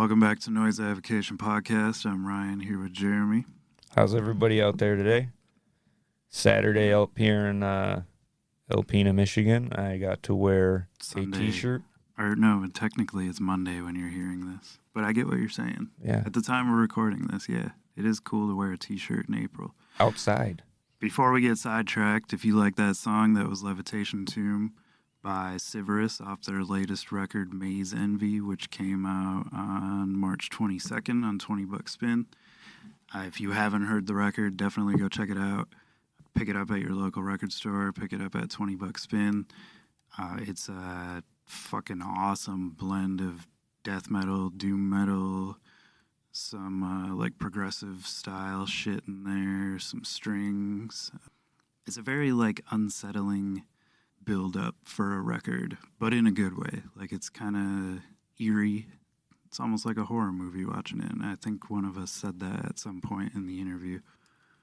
Welcome back to Noise Avocation Podcast. I'm Ryan here with Jeremy. How's everybody out there today? Saturday up here in Alpena, Michigan. I got to wear Sunday, a t-shirt. Or no, technically it's Monday when you're hearing this. But I get what you're saying. Yeah. At the time we're recording this, yeah, it is cool to wear a t-shirt in April. Outside. Before we get sidetracked, if you like that song, that was Levitation Tomb by Civerous off their latest record, Maze Envy, which came out on March 22nd on 20 Buck Spin. If you haven't heard the record, definitely go check it out. Pick it up at your local record store. Pick it up at 20 Buck Spin. It's a fucking awesome blend of death metal, doom metal, some like progressive style shit in there, some strings. It's a very like unsettling build up for a record, but in a good way. Like it's kind of eerie. It's almost like a horror movie watching it, and I think one of us said that at some point in the interview.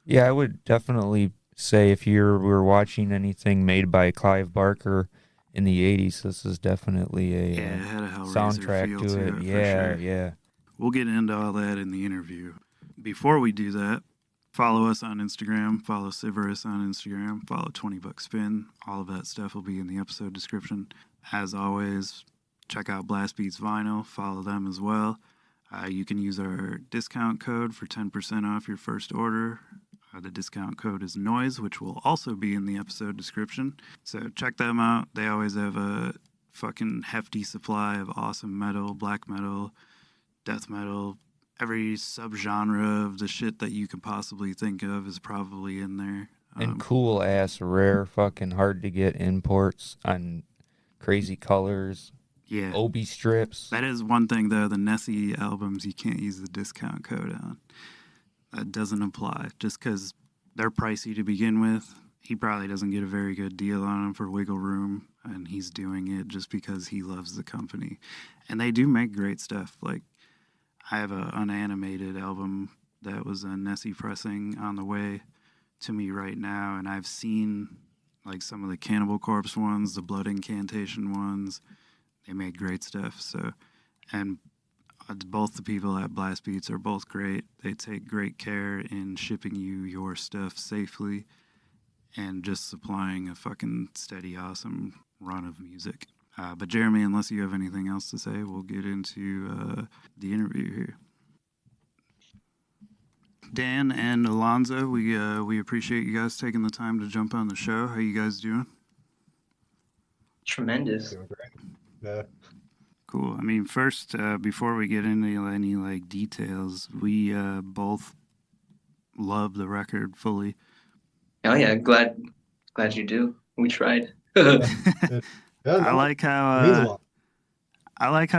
Yeah, I would definitely say if you were watching anything made by Clive Barker in the 80s, this is definitely a it had a Hellraiser soundtrack feel to it. Yeah, for sure. yeah. We'll get into all that in the interview. Before we do that, follow us on Instagram, follow Civerous on Instagram, follow 20 Buck Spin. All of that stuff will be in the episode description. As always, check out Blast Beats Vinyl, follow them as well. You can use our discount code for 10% off your first order. The discount code is NOISE, which will also be in the episode description. So check them out. They always have a fucking hefty supply of awesome metal, black metal, death metal. Every subgenre of the shit that you can possibly think of is probably in there. And cool ass, rare, fucking hard to get imports on crazy colors. Yeah. Obi strips. That is one thing, though. The Nessie albums, you can't use the discount code on. That doesn't apply. Just because they're pricey to begin with, he probably doesn't get a very good deal on them for wiggle room, and he's doing it just because he loves the company. And they do make great stuff. Like, I have an unanimated album that was a Nessie pressing on the way to me right now, and I've seen like some of the Cannibal Corpse ones, the Blood Incantation ones. They make great stuff. So, and both the people at Blast Beats are both great. They take great care in shipping you your stuff safely and just supplying a fucking steady, awesome run of music. But Jeremy, unless you have anything else to say, we'll get into the interview here. Dan and Alonso, we appreciate you guys taking the time to jump on the show. How you guys doing? Tremendous. Doing great. Yeah. Cool. I mean, first, before we get into any like details, we both love the record fully. Oh yeah, glad you do. We tried. I like how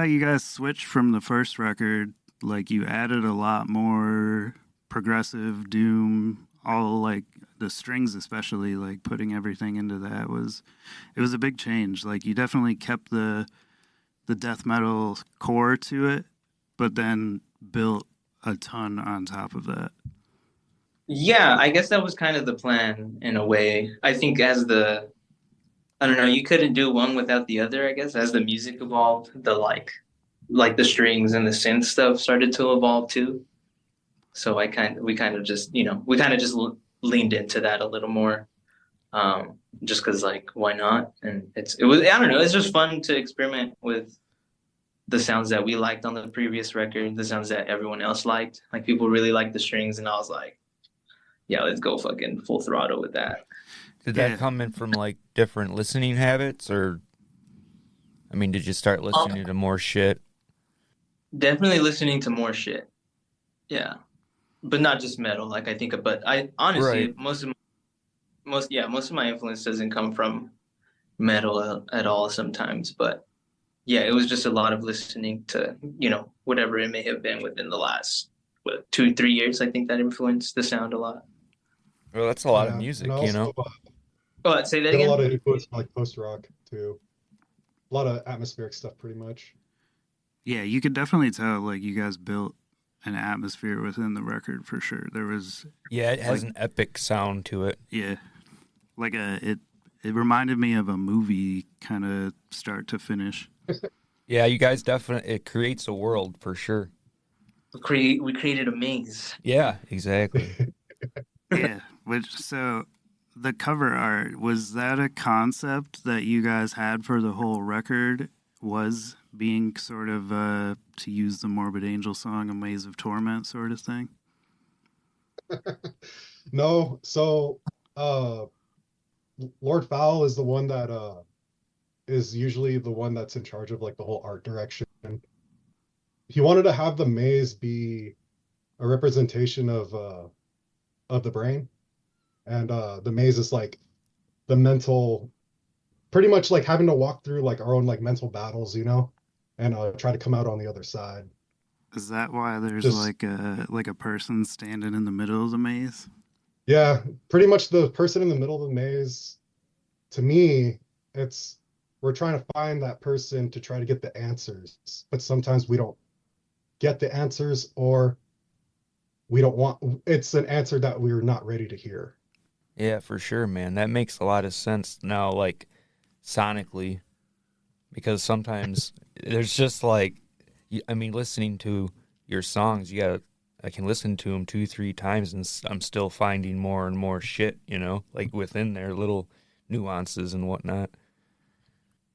you guys switched from the first record. Like you added a lot more progressive doom, all like the strings, especially like putting everything into that it was a big change. Like you definitely kept the death metal core to it, but then built a ton on top of that. Yeah, I guess that was kind of the plan in a way. I think I don't know, you couldn't do one without the other, I guess. As the music evolved, the like the strings and the synth stuff started to evolve too. So we kind of just leaned into that a little more. Just because like why not? And it was I don't know, it's just fun to experiment with the sounds that we liked on the previous record, the sounds that everyone else liked. Like people really liked the strings, and I was like, yeah, let's go fucking full throttle with that. Did that come in from like different listening habits, or I mean, did you start listening to more shit? Definitely listening to more shit. Yeah. But not just metal. Like I think, but I honestly, Right. most of my influence doesn't come from metal at all sometimes, but yeah, it was just a lot of listening to, whatever it may have been within the last 2-3 years. I think that influenced the sound a lot. Well, that's a lot of music, also, you know. Oh, say that again? A again? lot of influence from like post-rock too. A lot of atmospheric stuff, pretty much. Yeah, you could definitely tell like you guys built an atmosphere within the record for sure. There was it has an epic sound to it. Yeah, it reminded me of a movie kind of start to finish. Yeah, you guys definitely, it creates a world for sure. We created a maze. Yeah, exactly. Yeah. Which so the cover art, was that a concept that you guys had for the whole record? Was being sort of to use the Morbid Angel song, a maze of torment sort of thing? No, so uh Lord Fowl is the one that is usually the one that's in charge of like the whole art direction. He wanted to have the maze be a representation of the brain. And the maze is like the mental, pretty much like having to walk through like our own like mental battles, you know, and try to come out on the other side. Is that why there's Just like a person standing in the middle of the maze? yeah, pretty much the person in the middle of the maze, to me, it's we're trying to find that person to try to get the answers, but sometimes we don't get the answers or we don't want it's an answer that we're not ready to hear. Yeah, for sure, man. That makes a lot of sense now, like sonically, because sometimes there's just like, I mean, listening to your songs, I can listen to them two, three times and I'm still finding more and more shit, like within their little nuances and whatnot.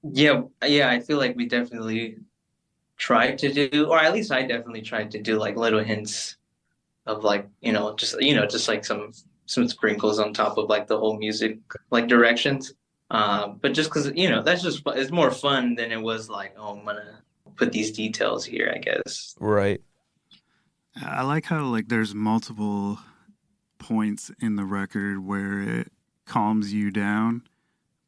Yeah, yeah, I feel like we definitely tried to do, or at least I definitely tried to do like little hints of like, just like some sprinkles on top of like the whole music like directions. But just because, it's more fun than it was like, oh, I'm gonna put these details here, I guess. Right. I like how like there's multiple points in the record where it calms you down,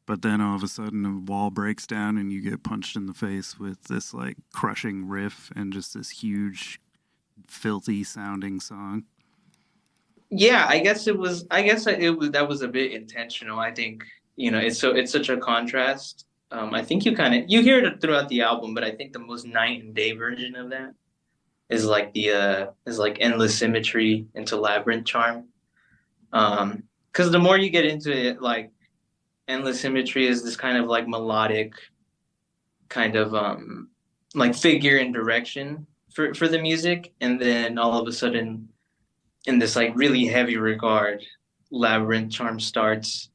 but then all of a sudden the wall breaks down and you get punched in the face with this like crushing riff and just this huge filthy sounding song. Yeah, I guess it was that was a bit intentional. I think, it's such a contrast. I think you hear it throughout the album, but I think the most night and day version of that is like endless symmetry into labyrinth charm. Because the more you get into it, like endless symmetry is this kind of like melodic kind of like figure and direction for the music, and then all of a sudden in this like really heavy regard, labyrinth charm starts.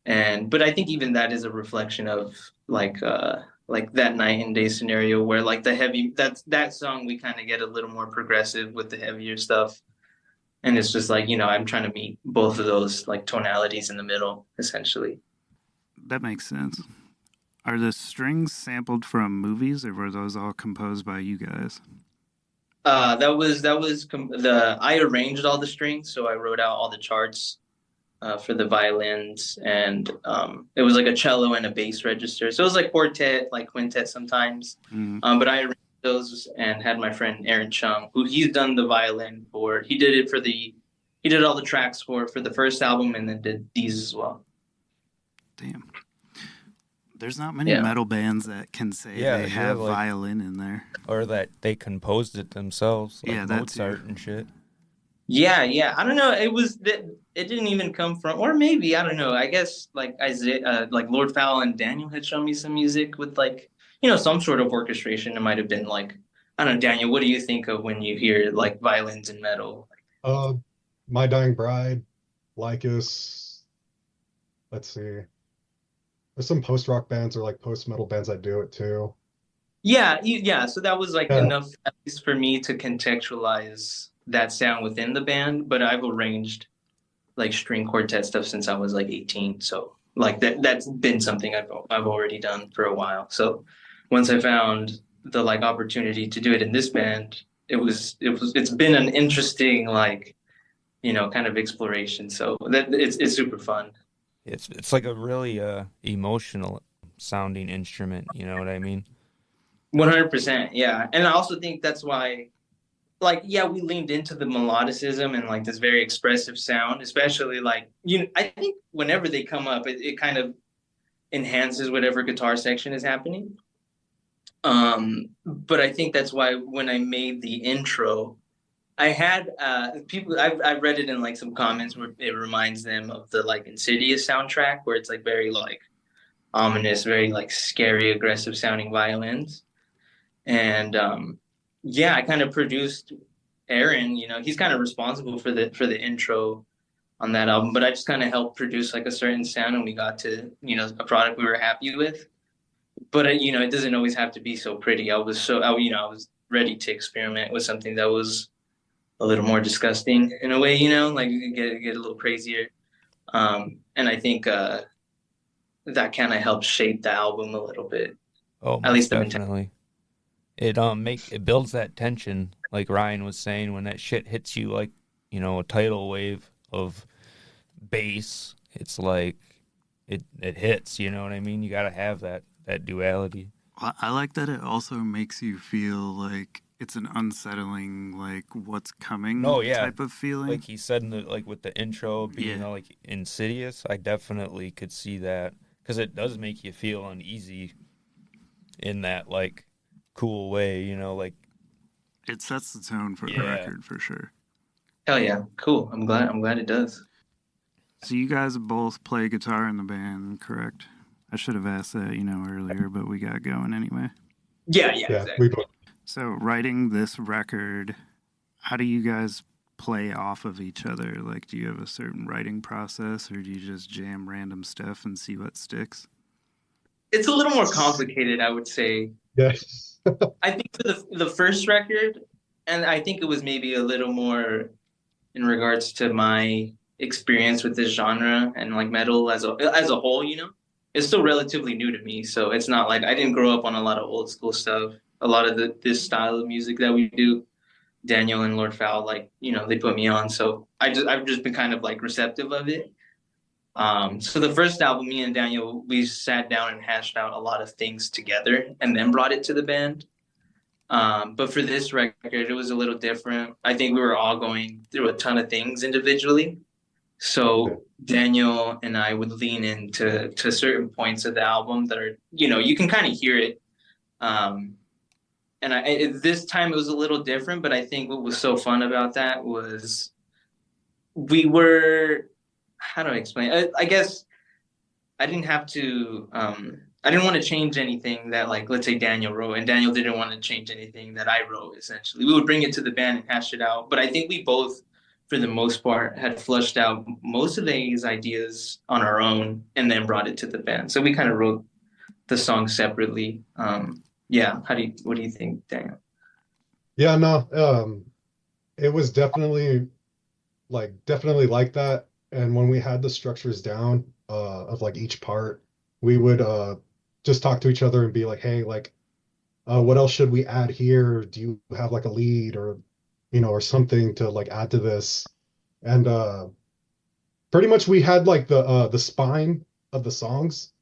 And but I think even that is a reflection of like that night and day scenario where like the heavy that song we kind of get a little more progressive with the heavier stuff. And it's just like, I'm trying to meet both of those like tonalities in the middle, essentially. That makes sense. Are the strings sampled from movies or were those all composed by you guys? The I arranged all the strings, so I wrote out all the charts for the violins, and it was like a cello and a bass register. So it was like quartet, like quintet sometimes. Mm. But I arranged those and had my friend Aaron Chung, who he's done the violin for. He did all the tracks for the first album, and then did these as well. Damn. There's not many Yeah. metal bands that can say Yeah, they you have have, like- violin in there. Or that they composed it themselves, like Yeah, that too. Mozart and shit. Yeah. I don't know. It didn't even come from, or maybe I don't know. I guess like Isaiah, like Lord Fowl and Daniel had shown me some music with like some sort of orchestration. It might have been like, I don't know, Daniel. What do you think of when you hear like violins and metal? My Dying Bride, Lycus, let's see. There's some post-rock bands or like post-metal bands that do it too. Yeah. So that was like Yeah. enough, at least for me to contextualize that sound within the band. But I've arranged like string quartet stuff since I was like 18. So like that's been something I've already done for a while. So once I found the like opportunity to do it in this band, it's been an interesting like kind of exploration. So that it's super fun. It's like a really emotional sounding instrument, you know what I mean? 100%, yeah. And I also think that's why, like, yeah, we leaned into the melodicism and like this very expressive sound, especially like, I think whenever they come up, it kind of enhances whatever guitar section is happening. But I think that's why when I made the intro, I had people, I've read it in like some comments where it reminds them of the like Insidious soundtrack, where it's like very like ominous, very like scary, aggressive sounding violins. And yeah, I kind of produced Aaron. He's kind of responsible for the intro on that album, but I just kind of helped produce like a certain sound, and we got to a product we were happy with. But it doesn't always have to be so pretty. I was ready to experiment with something that was a little more disgusting in a way, like you could get a little crazier. And I think that kind of helped shape the album a little bit, Oh, at most least the mentality. definitely. It builds that tension, like Ryan was saying, when that shit hits you like, a tidal wave of bass. It's like it hits, you know what I mean? You gotta have that duality. I like that it also makes you feel like it's an unsettling, like what's No, coming yeah. type of Like feeling. he said in like with the intro being Yeah. like insidious, I definitely could see that because it does make you feel uneasy in that like cool way, like It sets the tone for the yeah. record for sure. Hell yeah, cool. I'm glad it does. So you guys both play guitar in the band, correct? I should have asked that, earlier, but we got going anyway. Yeah, Yeah, we exactly. both. So writing this record, how do you guys play off of each other? Like, do you have a certain writing process, or do you just jam random stuff and see what sticks? It's a little more complicated, I would say. Yeah. I think for the first record, and I think it was maybe a little more in regards to my experience with this genre and like metal as a whole. It's still relatively new to me, so it's not like I didn't grow up on a lot of old school stuff. A lot of this style of music that we do, Daniel and Lord Fowl, like they put me on, so I've just been kind of like receptive of it. So the first album, me and Daniel, we sat down and hashed out a lot of things together, and then brought it to the band. But for this record, it was a little different. I think we were all going through a ton of things individually. Yeah. So Daniel and I would lean into to certain points of the album that are, you can kind of hear it. Um, this time it was a little different, but I think what was so fun about that was we were, how do I explain? I guess I didn't have to. I didn't want to change anything that, like, let's say Daniel wrote, and Daniel didn't want to change anything that I wrote. Essentially, we would bring it to the band and hash it out. But I think we both, for the most part, had flushed out most of these ideas on our own, and then brought it to the band. So we kind of wrote the song separately. Yeah. What do you think, Daniel? Yeah, no, it was definitely like that. And when we had the structures down, of like each part, we would just talk to each other and be like, hey, like, what else should we add here? Do you have like a lead or or something to like add to this? And pretty much we had like the spine of the songs,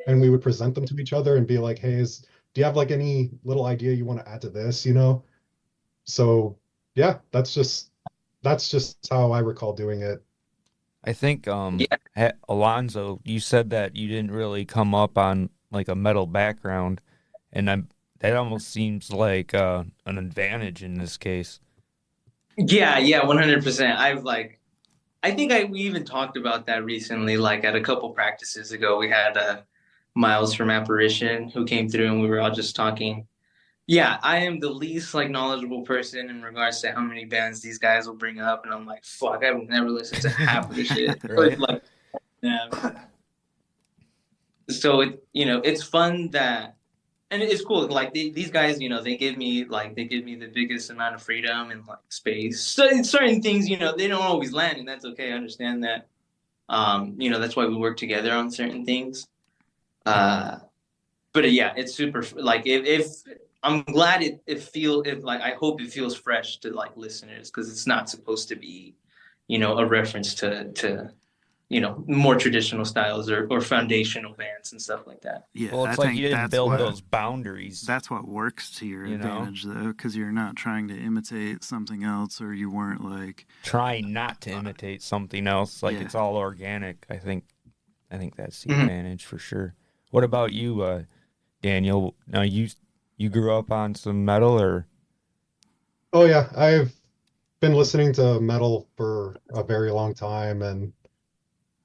and we would present them to each other and be like, hey, do you have like any little idea you want to add to this, So yeah, that's just how I recall doing it. I think Yeah. Alonso, you said that you didn't really come up on like a metal background, and that almost seems like an advantage in this case. Yeah, 100%. I think we even talked about that recently, like at a couple practices ago. We had Miles from Apparition who came through, and we were all just talking. Yeah, I am the least like knowledgeable person in regards to how many bands these guys will bring up, and I'm like, fuck, I've never listened to half of the shit. But Right? like, yeah. So it's fun that, and it's cool. Like these guys, they give me the biggest amount of freedom and like space. So in certain things, they don't always land, and that's okay. I understand that. That's why we work together on certain things. Uh, but yeah, it's super. Like if I'm glad it feel if like I hope it feels fresh to like listeners because it's not supposed to be, a reference to more traditional styles or foundational bands and stuff like that. Yeah, Well, I it's like think you didn't build those boundaries, that's what works to your you know, advantage though, because you're not trying to imitate something else, or you weren't like, trying not to imitate something else. Like yeah. it's all organic. I think that's the Mhm. advantage for sure. What about you, Daniel? Now you grew up on some metal or Oh yeah, I've been listening to metal for a very long time, and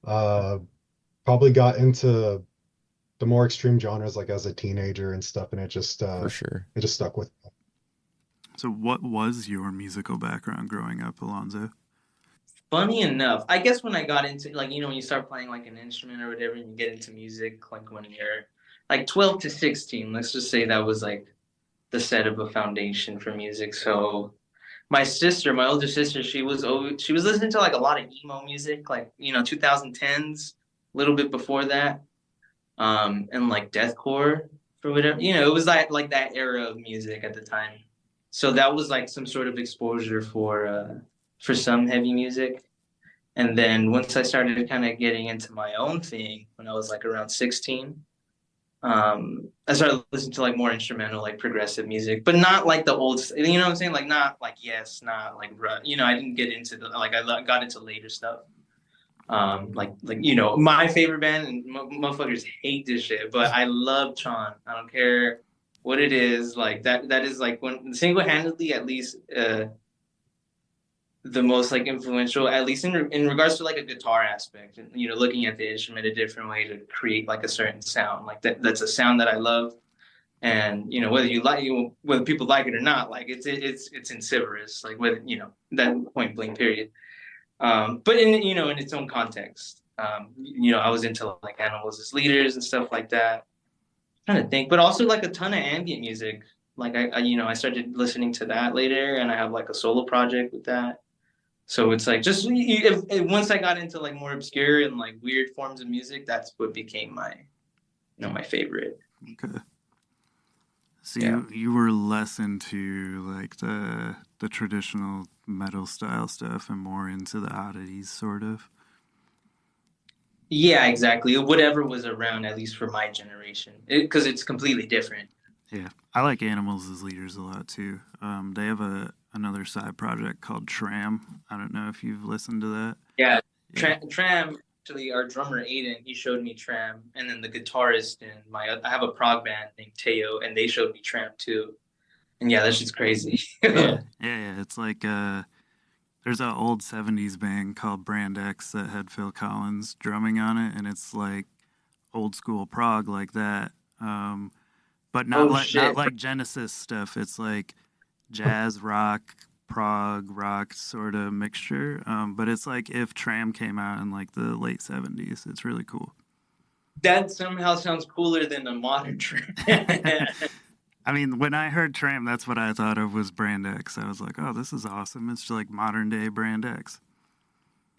uh probably got into the more extreme genres like as a teenager and stuff, and For sure. it just stuck with me. So, what was your musical background growing up, Alonso? Funny enough, I guess when I got into like when you start playing like an instrument or whatever, and you get into music like when you're like 12 to 16, let's just say that was like the set of a foundation for music. So my sister, my older sister, she was listening to like a lot of emo music, like 2010s, a little bit before that, and like deathcore for whatever. It was like that era of music at the time. So that was like some sort of exposure for some heavy music. And then once I started kind of getting into my own thing when I was like around 16, I started listening to like more instrumental, like progressive music, but not like the old, what I'm saying? Like not like Yes, not like, I didn't get into the, like I got into later stuff. Like my favorite band, and motherfuckers hate this shit, but I love Tron. I don't care what it is. Like that is like when single-handedly at least the most like influential, at least in regards to like a guitar aspect, and looking at the instrument a different way to create like a certain sound. Like that's a sound that I love. And whether people like it or not, like it's in Civerous, like with that point blank period. But in its own context. I was into like animals as leaders and stuff like that. I'm trying to think, but also like a ton of ambient music. Like I started listening to that later, and I have like a solo project with that. So it's like just if once I got into like more obscure and like weird forms of music, that's what became my favorite. Okay. So Yeah. you were less into like the traditional metal style stuff and more into the oddities, sort of. Yeah, exactly. Whatever was around, at least for my generation, because it's completely different. Yeah, I like Animals as Leaders a lot too. They have another side project called Tram. I don't know if you've listened to that. Yeah, Yeah, Tram. Actually, our drummer Aiden, he showed me Tram, and then the guitarist and I have a prog band named Teo, and they showed me Tram too. And yeah, that's just crazy. yeah, yeah. It's like there's an old '70s band called Brand X that had Phil Collins drumming on it, and it's like old school prog like that. But Oh not shit! like Genesis stuff. It's like jazz rock, prog rock sort of mixture. But it's like if Tram came out in like the late '70s. It's really cool. That somehow sounds cooler than a modern Tram. I mean, when I heard Tram, that's what I thought of was Brand X. I was like, oh, this is awesome. It's like modern day Brand X.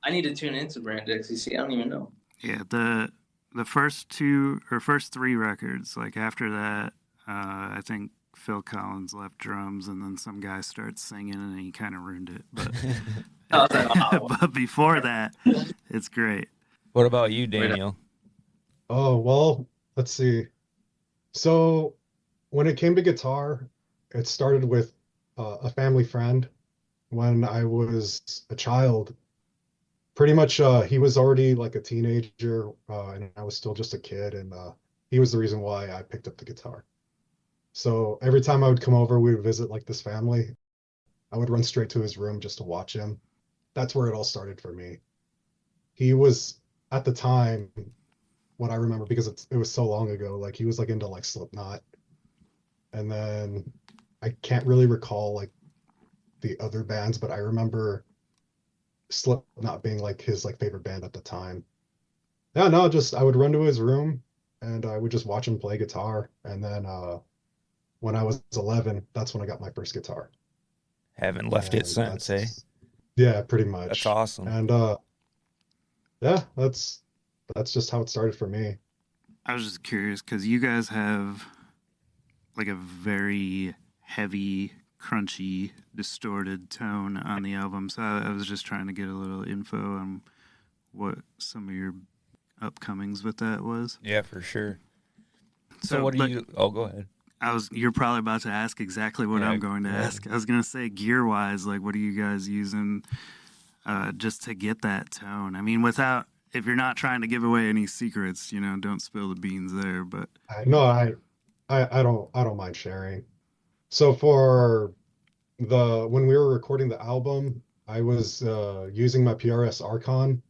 I need to tune into Brand X. You see, I don't even know. Yeah, the first two or first three records, like after that, I think Phil Collins left drums, and then some guy starts singing, and he kind of ruined it. But I was like, oh, but before that, it's great. What about you, right on. Daniel? Oh, well, let's see. So when it came to guitar, it started with a family friend when I was a child. Pretty much, he was already like a teenager, and I was still just a kid, and he was the reason why I picked up the guitar. So every time I would come over, we would visit like this family. I would run straight to his room just to watch him. That's where it all started for me. He was at the time what I remember because it was so long ago. Like he was like into like Slipknot, and then I can't really recall like the other bands, but I remember Slipknot being like his like favorite band at the time. Yeah, no, just I would run to his room and I would just watch him play guitar. And then when I was 11, that's when I got my first guitar. Haven't left it And since, eh? yeah, pretty That's much. awesome. And yeah, that's just how it started for me. I was just curious because you guys have like a very heavy, crunchy, distorted tone on the album. So I was just trying to get a little info on what some of your upcomings with that was. Yeah, for sure. So So, what do but you? Oh, go ahead. you're probably about to ask exactly what Yeah, I'm going to go ask. ahead. I was going to say gear wise, like what are you guys using just to get that tone? I mean, without if you're not trying to give away any secrets, don't spill the beans there. But No, I don't mind sharing. So for the when we were recording the album, I was using my PRS Archon,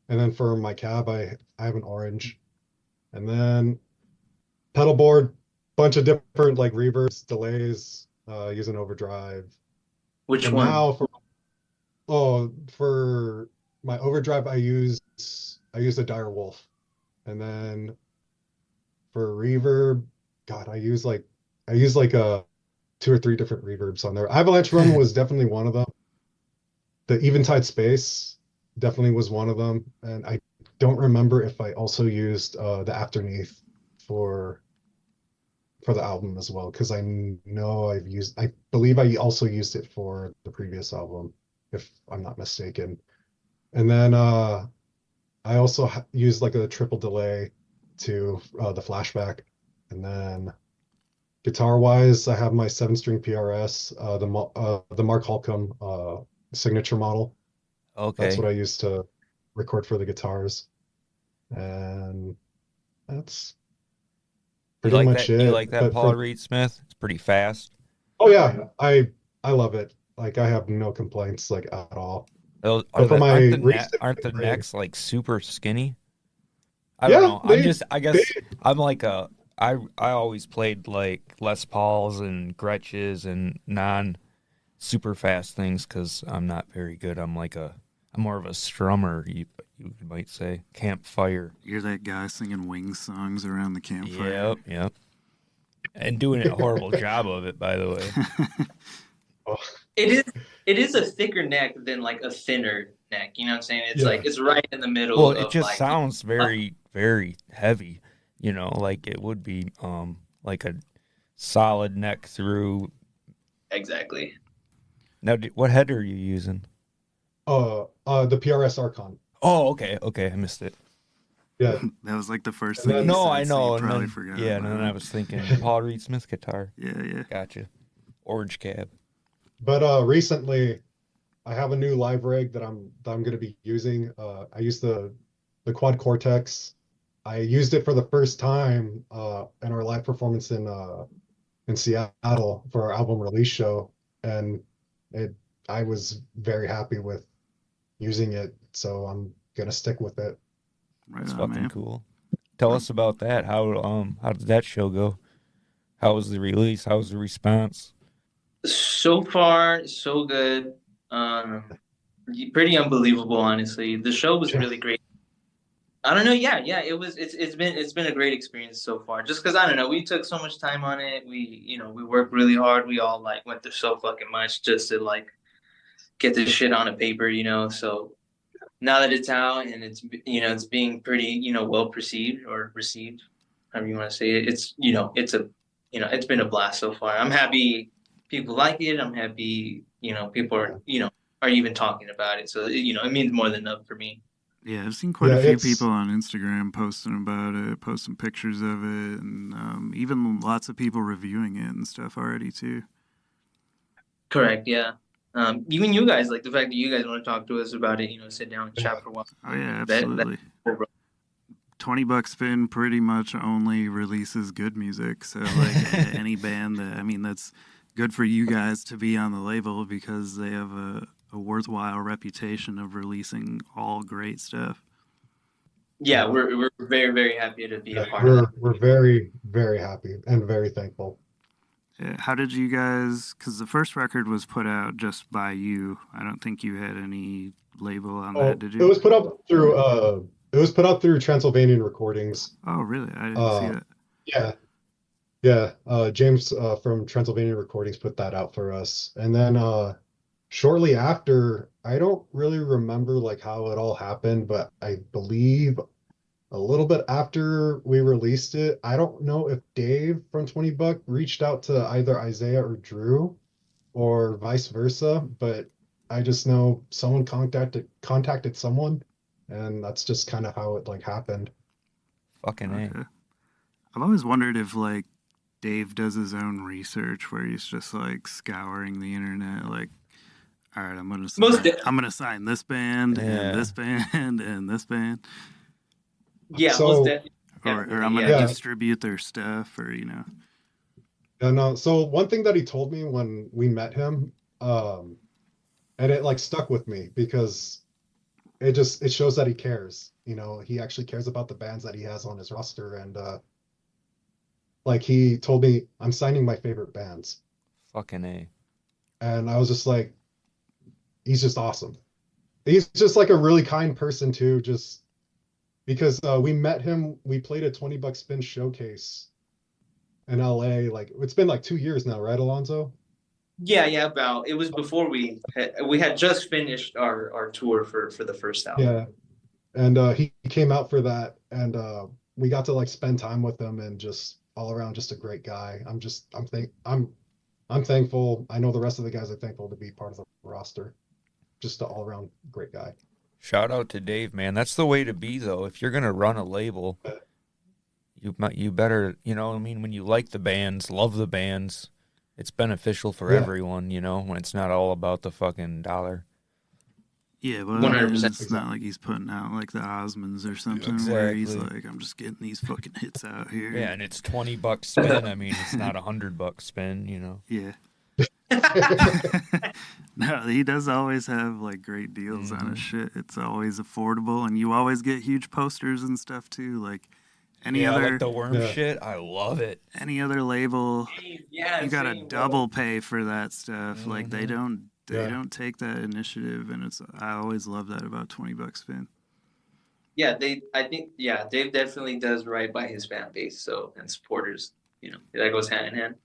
and then for my cab, I have an orange. And then pedal board, bunch of different like reverbs, delays, using overdrive. Which And one? now for my overdrive, I use a Dire Wolf. And then for reverb, God, I use like a two or three different reverbs on there. Avalanche Run was definitely one of them. The Eventide Space definitely was one of them. And I don't remember if I also used the Afterneath for for the album as well, because I believe I also used it for the previous album, if I'm not mistaken. And then I also used like a triple delay to the flashback. And then guitar wise, I have my 7-string PRS, the Mark Holcomb signature model. That's Okay. what I use to record for the guitars. And that's pretty much You it. like that But Paul for Reed Smith? It's pretty fast. Oh yeah, I love it. Like I have no complaints like at all. Those are But for the my recent aren't the memory, necks like super skinny? I don't yeah, know. I they guess I'm like a I always played like Les Pauls and Gretches and non super fast things because I'm not very good. I'm more of a strummer, you might say. Campfire. You're that guy singing Wings songs around the campfire. Yep, yep. And doing a horrible job of it, by the way. oh, It is it is a thicker neck than like a thinner neck. You know what I'm saying? It's yeah, like it's right in the Well, middle it of just like sounds very, very heavy, like it would be like a solid neck through. exactly. Now, what head are you using? the PRS Archon. Oh, okay, okay, I missed it. Yeah, That was like the first and thing you then No, I said, so you know, and probably then forgot yeah, and then about I it. was thinking Paul Reed Smith guitar. Yeah, yeah. Gotcha. Orange cab. but recently I have a new live rig that I'm going to be using. I use the Quad Cortex. I used it for the first time in our live performance in Seattle for our album release show, and it I was very happy with using it, so I'm gonna stick with it. Right That's on, fucking man. cool. Tell us about that. How did that show go? How was the release? How was the response? So far, so good. Um, Pretty unbelievable, honestly. The show was Yeah, really great. I don't know. Yeah, yeah. It's been a great experience so far. Just because I don't know, we took so much time on it. We worked really hard. We all like went through so fucking much just to like get this shit on a paper. So now that it's out and it's being pretty well perceived or received, however you want to say it. It's been a blast so far. I'm happy people like it. I'm happy people yeah, are even talking about it. So it means more than enough for me. Yeah, I've seen quite yeah. a few people It's on Instagram posting about it, posting pictures of it, and even lots of people reviewing it and stuff already too. Correct. Yeah. Even you guys, like the fact that you guys want to talk to us about it, sit down and yeah, chat for a while. Oh yeah, That absolutely. cool, bro. $20 spin pretty much only releases good music. So like any band that that's good for you guys to be on the label because they have a worthwhile reputation of releasing all great stuff. Yeah, yeah, we're very very happy to be a yeah. part of that. We're very very happy and very thankful. How did you guys? Because the first record was put out just by you. I don't think you had any label on that, Oh, did it you? was put up through Transylvanian Recordings. Oh, really? I didn't see Uh, that. yeah, yeah. James from Transylvanian Recordings put that out for us, and then shortly after, I don't really remember like how it all happened, but I believe a little bit after we released it, I don't know if Dave from 20 Buck reached out to either Isaiah or Drew or vice versa, but I just know someone contacted someone, and that's just kind of how it like happened. Fucking A. Okay. I've always wondered if like Dave does his own research where he's just like scouring the internet, like, all right, Most de- I'm gonna sign this band and Yeah. this band and this band, yeah, most So de- or definitely. I'm gonna Yeah. yeah, distribute their stuff, or and so one thing that he told me when we met him, and it like stuck with me because it shows that he cares. He actually cares about the bands that he has on his roster, and like he told me, I'm signing my favorite bands, Fucking A. and I was just like, he's just awesome. He's just like a really kind person too, just because we met him, we played a 20 buck spin showcase in LA. Like it's been like 2 years now, right, Alonso? Yeah, about it was before we had just finished our tour for the first album. Yeah. And he came out for that, and we got to like spend time with him, and just all around just a great guy. I'm thankful. I know the rest of the guys are thankful to be part of the roster. Just an all around great guy. Shout out to Dave, man. That's the way to be, though. If you're gonna run a label, you better, you know what I mean? When you like the bands, love the bands, it's beneficial for Yeah. everyone, when it's not all about the fucking dollar. Yeah, but 100%. it's not like he's putting out like the Osmonds or something where he's Exactly. like, I'm just getting these fucking hits out here. Yeah, and it's $20 spin. I mean, it's not $100 spin, Yeah. No, he does always have like great deals on his shit. It's always affordable, and you always get huge posters and stuff too. Like any Yeah, other like the worm Yeah. shit. I love it. any other label, Yeah, you gotta same, double pay for that stuff. Like they don't Yeah. take that initiative, and I always love that about $20 spin. Yeah, Dave definitely does right by his fan base, so and supporters. That goes hand in hand.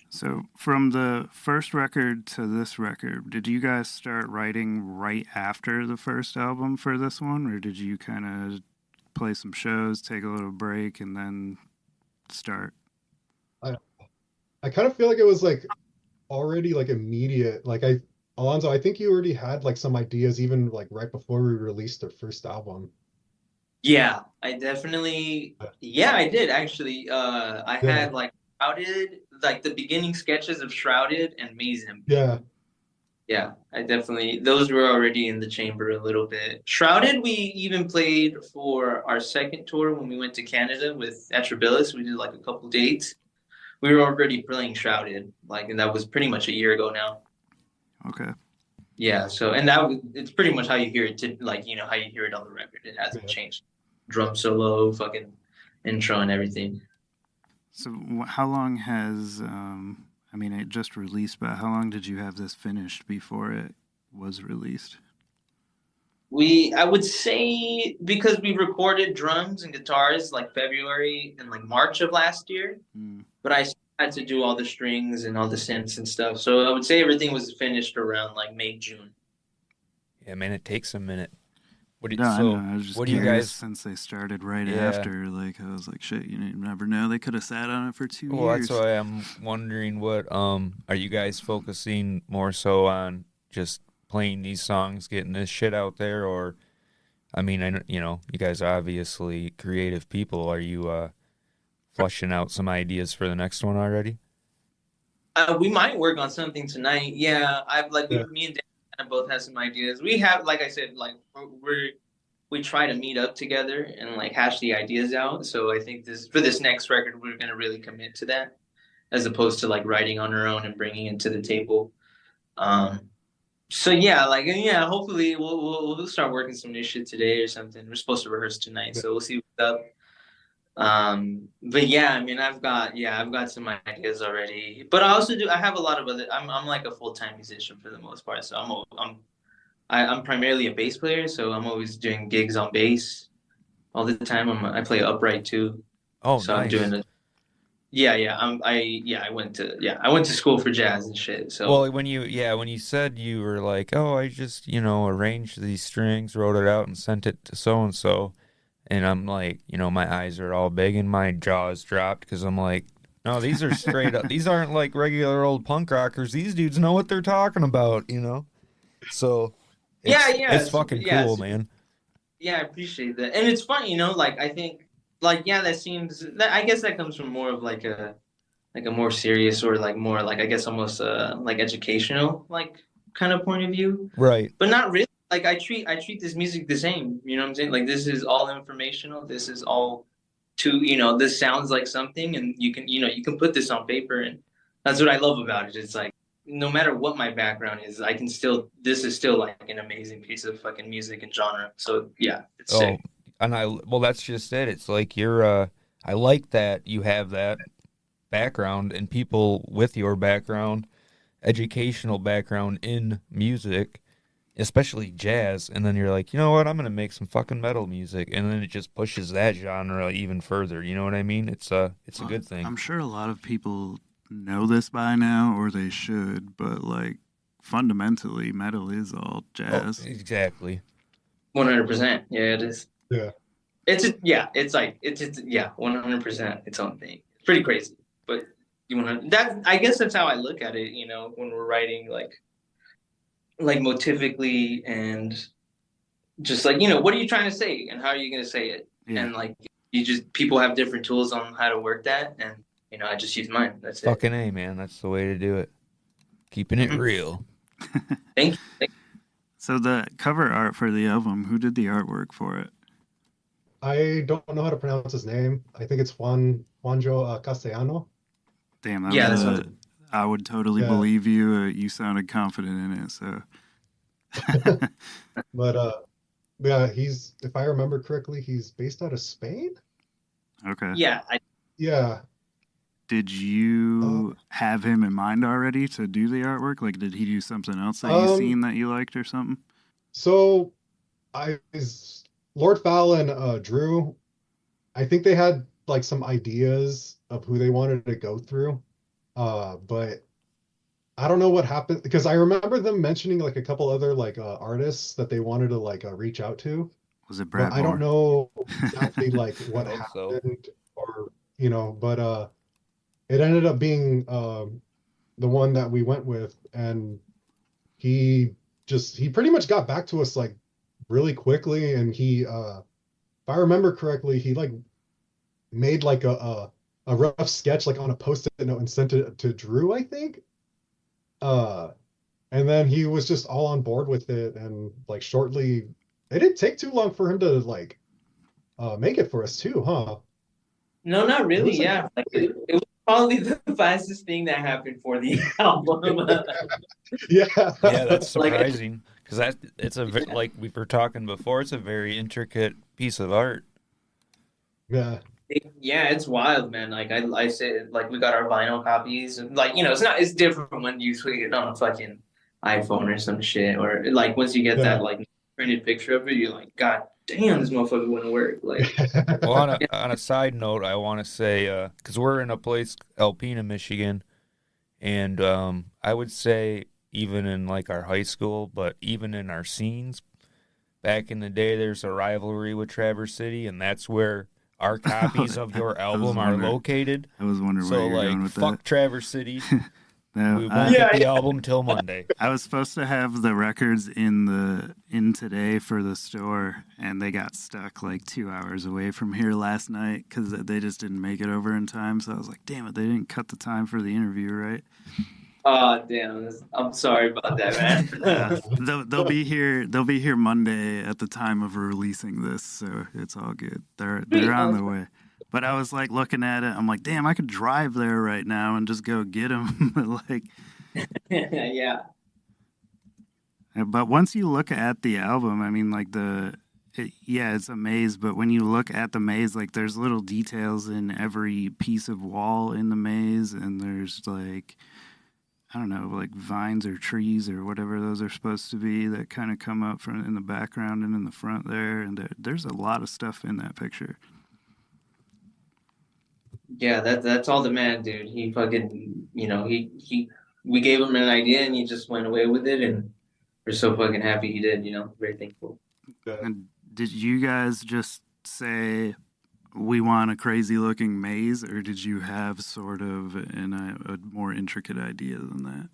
So from the first record to this record, did you guys start writing right after the first album for this one, or did you kind of play some shows, take a little break, and then start? I kind of feel like it was like already like immediate. Alonso, I think you already had like some ideas even like right before we released our first album. Yeah, I definitely. Yeah, I did actually. I Yeah. had like Shrouded, like the beginning sketches of Shrouded and Maze Him. Yeah. Yeah, those were already in the chamber a little bit. Shrouded, we even played for our second tour when we went to Canada with Atrabilis. We did like a couple dates. We were already playing Shrouded, and that was pretty much a year ago now. Okay. Yeah, so it's pretty much how you hear it, how you hear it on the record. It hasn't changed. Drum solo, fucking intro, and everything. So how long has it just released, but how long did you have this finished before it was released? I would say, because we recorded drums and guitars like February and like March of last year, but I had to do all the strings and all the synths and stuff. So I would say everything was finished around like May, June. Yeah, man, it takes a minute. I was just what do you curious, guys? since they started right Yeah. after, like I was like, shit, you never know. They could have sat on it for 2 Well, years. that's why I'm wondering what are you guys focusing more so on just playing these songs, getting this shit out there, or I mean, you guys are obviously creative people. Are you flushing out some ideas for the next one already? We might work on something tonight. Yeah, me and Dan kind of both have some ideas. We have, like I said, like we try to meet up together and like hash the ideas out. So I think for this next record, we're gonna really commit to that, as opposed to like writing on our own and bringing it to the table. So yeah, hopefully we'll start working some new shit today or something. We're supposed to rehearse tonight, so we'll see what's up. But yeah, I mean, I've got some ideas already. But I have a lot of other. I'm like a full-time musician for the most part, so I'm primarily a bass player, so I'm always doing gigs on bass all the time. I play upright too. Oh, So nice. I'm doing it. I went to school for jazz and shit. So Well, when you said you were like, oh, I just arranged these strings, wrote it out, and sent it to so and so, and I'm like, my eyes are all big and my jaws dropped because I'm like, no, these are straight up. These aren't like regular old punk rockers. These dudes know what they're talking about, So it's fucking cool, man. Yeah, I appreciate that, and it's fun, I think. I guess that comes from more of like a more serious, or like more like, I guess, almost like educational like kind of point of view, Right. but not really. Like I treat this music the same, you know what I'm saying? Like, this is all informational. This is all this sounds like something, and you can put this on paper, and that's what I love about it. It's like, no matter what my background is, I can still this is still like an amazing piece of fucking music and genre. So yeah, it's Oh, sick. and well, that's just it. It's like you're. I like that you have that background and people with your background, educational background in music, especially jazz, and then you're like, you know what, I'm gonna make some fucking metal music, and then it just pushes that genre even further. You know what I mean? It's a Well, good thing. I'm sure a lot of people know this by now, or they should, but like fundamentally, metal is all Oh, jazz. exactly. 100%. Yeah, it is. Yeah. Yeah, it's like it's yeah, 100% its own thing. It's pretty crazy, but you want to that I guess that's how I look at it. You know, when we're writing like motivically and just like what are you trying to say and how are you going to say it? Yeah. And like you just people have different tools on how to work that, and I just use mine. That's it. Fucking A, man. That's the way to do it. Keeping it Mhm. real. Thank you. So the cover art for the album, who did the artwork for it? I don't know how to pronounce his name. I think it's Juanjo Castellano. Damn, that Yeah, was that's a. what. I would totally Yeah. believe you. You sounded confident in it, so. But yeah, he's, if I remember correctly, he's based out of Spain. Okay. Yeah, Yeah. Did you have him in mind already to do the artwork? Like, did he do something else that you seen that you liked or something? So I is Lord Fowl and Drew, I think they had like some ideas of who they wanted to go through. But I don't know what happened because I remember them mentioning like a couple other like artists that they wanted to like reach out to, Was it but Brad I don't Moore? know exactly like I what hope so. happened or but it ended up being the one that we went with, and he he pretty much got back to us like really quickly, and he if I remember correctly, he like made like a rough sketch like on a post-it note and sent it to Drew, I think. Uh and then he was just all on board with it, and like shortly it didn't take too long for him to like make it for us too, huh? no, not It really. was like Yeah, like it was probably the fastest thing that happened for the album. yeah. Yeah, that's like surprising because it's like we were talking before. It's a very intricate piece of art. Yeah. yeah, it's wild, man. Like I said, like we got our vinyl copies, and like it's different when you tweet it on a fucking iPhone or some shit, or like once you get Yeah. that like printed picture of it, you're like, God damn, this motherfucker wouldn't work. Like, Well, on a side note, I want to say because we're in a place, Alpena, Michigan, and I would say even in like our high school, but even in our scenes back in the day, there's a rivalry with Traverse City, and that's where our copies of your I was album are wondering. located. I was wondering where So you're going like, with that. fuck Traverse City. No, We won't yeah, get the yeah. album till Monday. I was supposed to have the records in today for the store, and they got stuck like 2 hours away from here last night because they just didn't make it over in time. So I was like, damn it, they didn't cut the time for the interview, right? Oh damn, I'm sorry about that, man. They'll be here. They'll be here Monday at the time of releasing this, so it's all good. They're Sweet. on the way. But I was like looking at it. I'm like, damn, I could drive there right now and just go get them. Like, yeah. but once you look at the album, I mean, like yeah, it's a maze. But when you look at the maze, like there's little details in every piece of wall in the maze, and there's like, I don't know, like vines or trees or whatever those are supposed to be that kind of come up from in the background and in the front there. And there's a lot of stuff in that picture. Yeah, that's all the man, dude. He fucking, he we gave him an idea and he just went away with it, and we're so fucking happy he did. Very thankful. And did you guys just say we want a crazy looking maze, or did you have sort of a more intricate idea than that?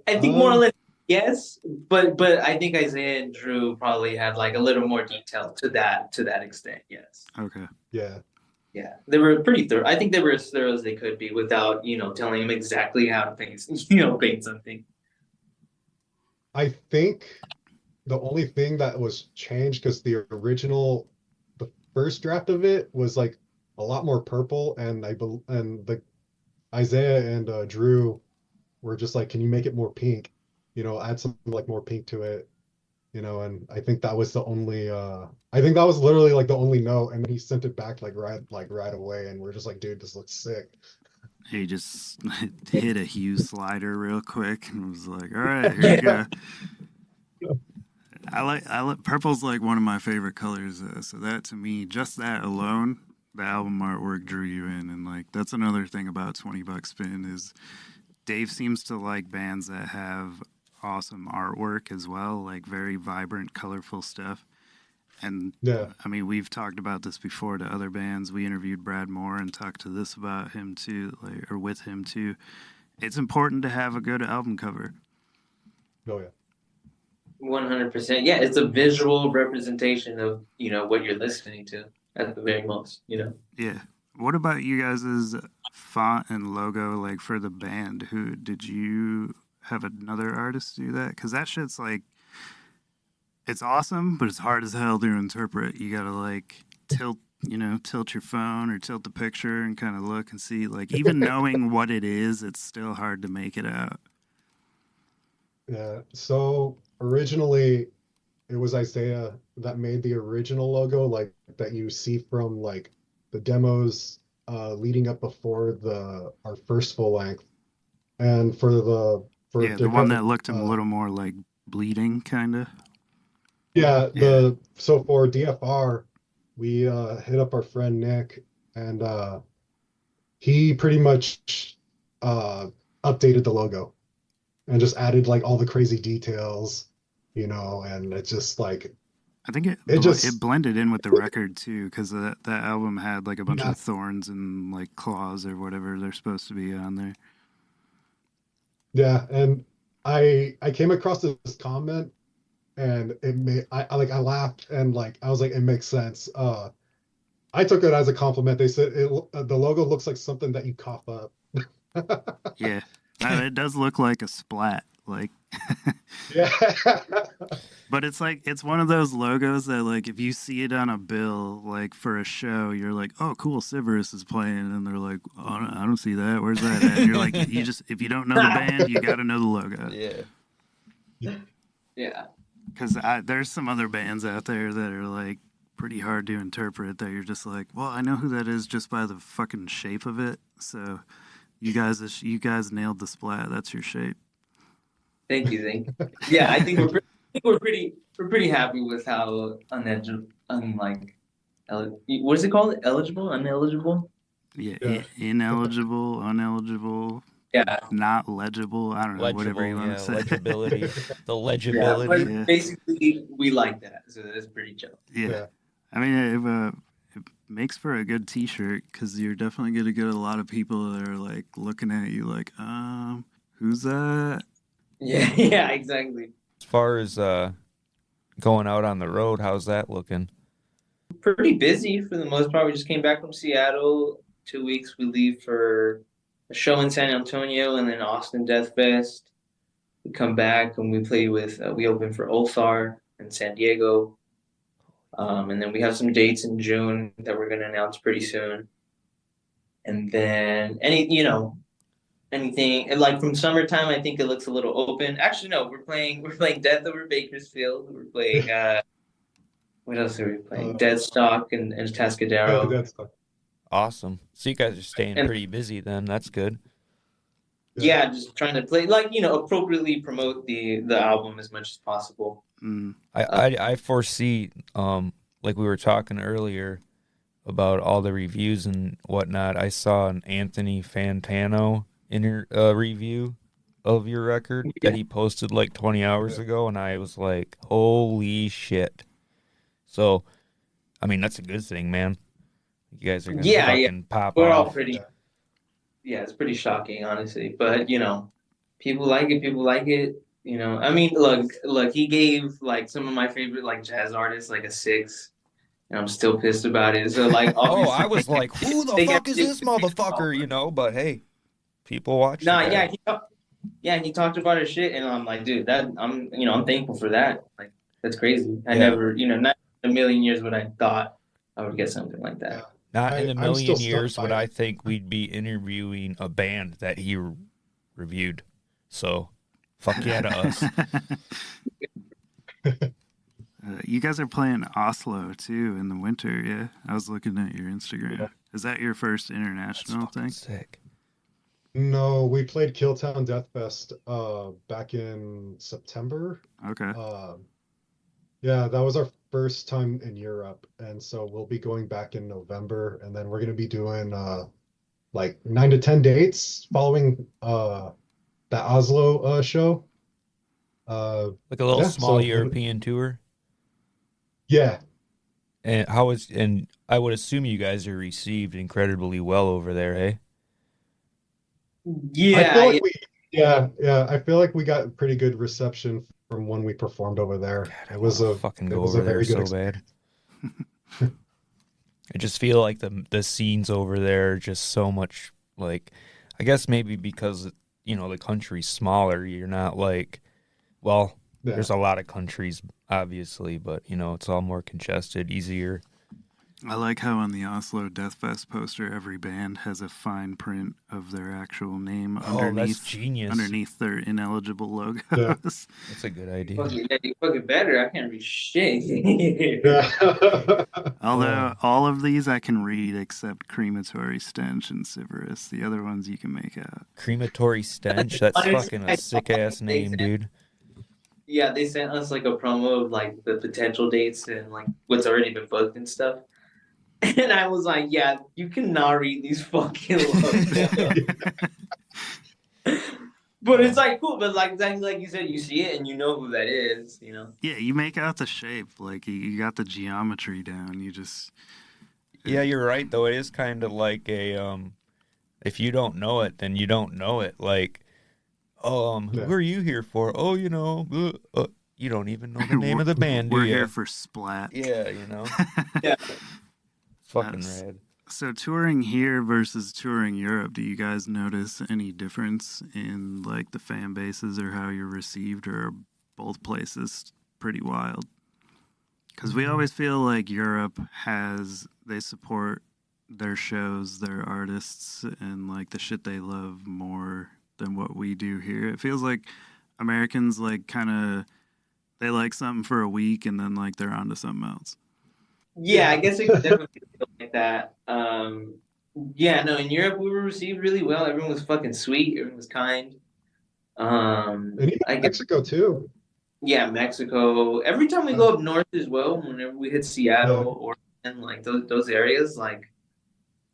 I think more or less yes, but I think Isaiah and Drew probably had like a little more detail to that extent. Yes. Okay. Yeah. Yeah, they were pretty thorough. I think they were as thorough as they could be without telling him exactly how to paint paint something. I think the only thing that was changed because the first draft of it was like a lot more purple, and and the Isaiah and Drew we're just like, can you make it more pink? Add some like more pink to it, and I think that was the only I think that was literally like the only note, and then he sent it back right away, and we're just like, dude, this looks sick. He just hit a hue slider real quick and was like, all right, here you go. I like purple's like one of my favorite colors, so that to me, just that alone, the album artwork drew you in. And like that's another thing about 20 Buck Spin is Dave seems to like bands that have awesome artwork as well, like very vibrant, colorful stuff. And Yeah. I mean, we've talked about this before to other bands. We interviewed Brad Moore and talked to this about him too, like, or with him too. It's important to have a good album cover. Oh yeah. 100%. Yeah, it's a visual representation of, what you're listening to at the very most, Yeah. What about you guys' font and logo, like for the band? Who did you have another artist do that? Because that shit's like, it's awesome, but it's hard as hell to interpret. You gotta like tilt your phone or tilt the picture and kind of look and see. Like even knowing what it is, it's still hard to make it out. Yeah. So originally it was Isaiah that made the original logo, like that you see from like the demos leading up before our first full length. And the one that looked a little more like bleeding, kind of. Yeah, so for DFR, we hit up our friend Nick, and he pretty much updated the logo and just added like all the crazy details, and it's just like I think it blended in with the record too, because that album had like a bunch of thorns and like claws or whatever they're supposed to be on there. Yeah, and I came across this comment, and I laughed, and like I was like, it makes sense. I took it as a compliment. They said the logo looks like something that you cough up. Yeah, it does look like a splat, like. Yeah. But it's like it's one of those logos that like if you see it on a bill like for a show, you're like, oh cool, Civerous is playing, and they're like, oh, I don't see that. Where's that at? And you're like, if you don't know the band, you got to know the logo. Yeah. Because there's some other bands out there that are like pretty hard to interpret that you're just like, well, I know who that is just by the fucking shape of it. So you guys nailed the splat. That's your shape. Thank you. Yeah, I think we're pretty happy with how what is it called? Eligible, uneligible? Yeah. Ineligible, uneligible. Yeah. Not legible. I don't know, whatever you want to say. Legibility. The legibility. Yeah, but basically, we like that, so that's pretty chill. Yeah. I mean, it makes for a good T-shirt because you're definitely going to get a lot of people that are like looking at you like, who's that? Yeah, exactly. As far as going out on the road, how's that looking? Pretty busy for the most part. We just came back from Seattle. 2 weeks we leave for a show in San Antonio and then Austin Death Fest. We come back and we open for Ulthar in San Diego. And then we have some dates in June that we're going to announce pretty soon. And then anything like from summertime, I think it looks a little open. Actually, no, we're playing Death Over Bakersfield. We're playing what else are we playing? Deadstock and Tascadero. Deadstock. Awesome. So you guys are staying pretty busy then. That's good. Yeah, just trying to play appropriately promote the album as much as possible. I foresee like we were talking earlier about all the reviews and whatnot. I saw an Anthony Fantano review of your record that he posted like 20 hours ago, and I was like, holy shit. So, I mean, that's a good thing, man. You guys are going to fucking pop We're off. all pretty... Yeah, it's pretty shocking, honestly. But, people like it. I mean, look, he gave, like, some of my favorite, like, jazz artists, like, a 6. And I'm still pissed about it. So, like, oh, I was like, who the fuck is this motherfucker, but hey, people watch. He talked about his shit, and I'm like, dude, I'm thankful for that. Like, that's crazy. I never, not in a million years would I thought I would get something like that. Yeah. Not in a million years would I think we'd be interviewing a band that he reviewed. So, fuck yeah to us. You guys are playing Oslo too in the winter, yeah? I was looking at your Instagram. Yeah. Is that your first That's international fucking thing? sick. No, we played Killtown Death Fest back in September. Okay. Yeah, that was our first time in Europe, and so we'll be going back in November, and then we're gonna be doing like 9 to 10 dates following that Oslo show. Like a little Yeah, small so European tour. yeah, And I would assume you guys are received incredibly well over there, hey? I Yeah, feel yeah. like yeah, I feel like we got pretty good reception from when we performed over there. God, I It want was to a fucking it go was a over there very good so experience. bad. I just feel like the scenes over there are just so much like, I guess maybe because the country's smaller, you're not like, well, Yeah. there's a lot of countries obviously, but it's all more congested, easier. I like how on the Oslo Death Fest poster, every band has a fine print of their actual name Oh, that's genius. underneath their ineligible logos. Yeah. That's a good idea. You fucking better. I can't read shit. Yeah. Although all of these I can read except Crematory Stench and Civerous. The other ones you can make out. Crematory Stench, that's Honestly, fucking I a sick ass they name, sent- dude. Yeah, they sent us like a promo of like the potential dates and like what's already been booked and stuff. And I was like, yeah, you cannot read these fucking logos. But it's like cool, but like exactly like you said, you see it and you know who that is. Yeah, you make out the shape. Like you got the geometry down. You just Yeah, you're right though. It is kind of like a if you don't know it, then you don't know it. Like, who Yeah. are you here for? Oh, you don't even know the name of the band, do we're you? here for Splat. Yeah, Yeah. fucking That's- rad. So touring here versus touring Europe, do you guys notice any difference in like the fan bases or how you're received, or are both places pretty wild? Because we always feel like Europe they support their shows, their artists, and like the shit they love more than what we do here. It feels like Americans like kind of they like something for a week and then like they're on to something else. Yeah, I guess it could definitely feel like that. Yeah, no, in Europe we were received really well. Everyone was fucking sweet. Everyone was kind. And even I guess Mexico too. yeah, Mexico. Every time we go up north as well, whenever we hit Yeah. Seattle or like those areas, like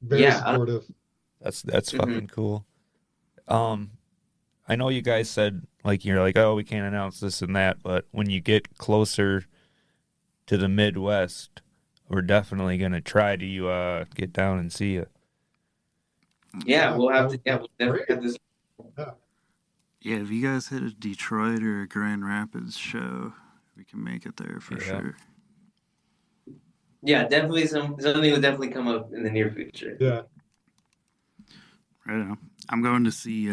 Very yeah, supportive. That's Mhm. fucking cool. I know you guys said like you're like, oh, we can't announce this and that, but when you get closer to the Midwest, we're definitely gonna try to get down and see you. Yeah, we'll have that to. would Yeah, be we'll definitely great. have this. Yeah. Yeah, if you guys hit a Detroit or a Grand Rapids show, we can make it there for Yeah. sure. Yeah, definitely something will definitely come up in the near future. Yeah. Right on. I'm going to see